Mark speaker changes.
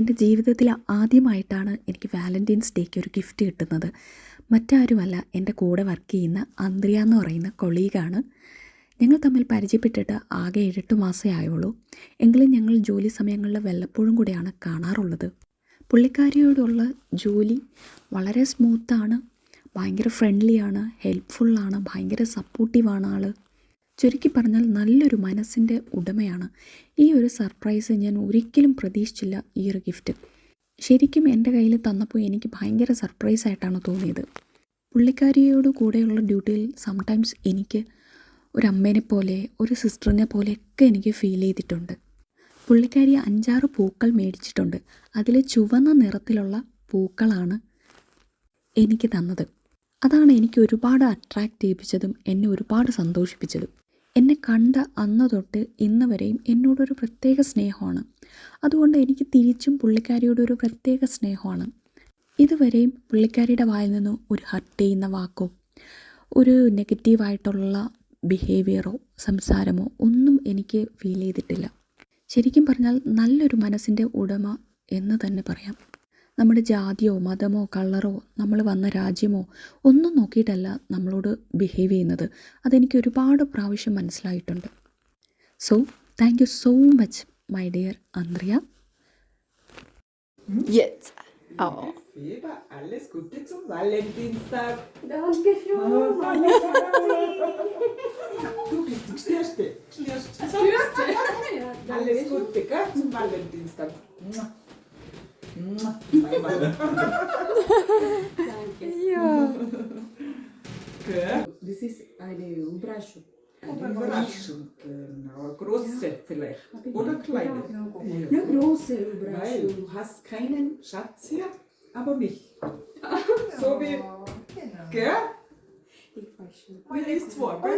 Speaker 1: എൻ്റെ ജീവിതത്തിൽ ആദ്യമായിട്ടാണ് എനിക്ക് വാലൻറ്റൈൻസ് ഡേക്ക് ഒരു ഗിഫ്റ്റ് കിട്ടുന്നത്. മറ്റാരുമല്ല, എൻ്റെ കൂടെ വർക്ക് ചെയ്യുന്ന അന്ത്രിയ എന്ന് പറയുന്ന കൊളീഗാണ്. ഞങ്ങൾ തമ്മിൽ പരിചയപ്പെട്ടിട്ട് ആകെ 7-8 മാസമേ ആയുള്ളൂ. എങ്കിലും ഞങ്ങൾ ജോലി സമയങ്ങളിൽ വല്ലപ്പോഴും കൂടെയാണ് കാണാറുള്ളത്. പുള്ളിക്കാരിയോടുള്ള ജോലി വളരെ സ്മൂത്താണ്, ഭയങ്കര ഫ്രണ്ട്ലിയാണ്, ഹെൽപ്ഫുള്ളാണ്, ഭയങ്കര സപ്പോർട്ടീവാണ് ആൾ. ചുരുക്കി പറഞ്ഞാൽ നല്ലൊരു മനസ്സിൻ്റെ ഉടമയാണ്. ഈ ഒരു സർപ്രൈസ് ഞാൻ ഒരിക്കലും പ്രതീക്ഷിച്ചില്ല. ഈ ഒരു ഗിഫ്റ്റ് ശരിക്കും എൻ്റെ കയ്യിൽ തന്നപ്പോൾ എനിക്ക് ഭയങ്കര സർപ്രൈസായിട്ടാണ് തോന്നിയത്. പുള്ളിക്കാരിയോട് കൂടെയുള്ള ഡ്യൂട്ടിയിൽ സംടൈംസ് എനിക്ക് ഒരു അമ്മേനെ പോലെ, ഒരു സിസ്റ്ററിനെ പോലെയൊക്കെ എനിക്ക് ഫീൽ ചെയ്തിട്ടുണ്ട്. പുള്ളിക്കാരി 5-6 പൂക്കൾ മേടിച്ചിട്ടുണ്ട്. അതിൽ ചുവന്ന നിറത്തിലുള്ള പൂക്കളാണ് എനിക്ക് തന്നത്. അതാണ് എനിക്ക് ഒരുപാട് അട്രാക്റ്റ് ചെയ്യിപ്പിച്ചതും എന്നെ ഒരുപാട് സന്തോഷിപ്പിച്ചതും. എന്നെ കണ്ട അന്ന് തൊട്ട് ഇന്ന് വരെയും എന്നോടൊരു പ്രത്യേക സ്നേഹമാണ്. അതുകൊണ്ട് എനിക്ക് തിരിച്ചും പുള്ളിക്കാരിയോടൊരു പ്രത്യേക സ്നേഹമാണ്. ഇതുവരെയും പുള്ളിക്കാരിയുടെ വായിൽ നിന്ന് ഒരു ഹർട്ട് ചെയ്യുന്ന വാക്കോ, ഒരു നെഗറ്റീവായിട്ടുള്ള ബിഹേവിയറോ സംസാരമോ ഒന്നും എനിക്ക് ഫീൽ ചെയ്തിട്ടില്ല. ശരിക്കും പറഞ്ഞാൽ നല്ലൊരു മനസ്സിൻ്റെ ഉടമ എന്ന് തന്നെ പറയാം. നമ്മുടെ ജാതിയോ മതമോ കളറോ നമ്മൾ വന്ന രാജ്യമോ ഒന്നും നോക്കിയിട്ടല്ല നമ്മളോട് ബിഹേവ് ചെയ്യുന്നത്. അതെനിക്ക് ഒരുപാട് പ്രാവശ്യം മനസ്സിലായിട്ടുണ്ട്. So thank you so much my dear Andrea.
Speaker 2: Jetzt. Oh.
Speaker 3: Fieber, alles Gute zum Valentinstag.
Speaker 2: Dankeschön.
Speaker 3: Du bist die Stärkste. Stärkste. Alles Gute, gell, zum Valentinstag. Mua. Mua.
Speaker 2: Danke. Ja.
Speaker 3: Gell?
Speaker 4: Das ist eine Überraschung.
Speaker 3: Eine Überraschung, genau. Eine große vielleicht. Oder kleine.
Speaker 4: Eine große
Speaker 3: Weil
Speaker 4: Überraschung.
Speaker 3: du hast keinen Schatz hier, aber mich. So wie, gell?
Speaker 4: Ich weiß schon.
Speaker 3: Wie liest vor, gell?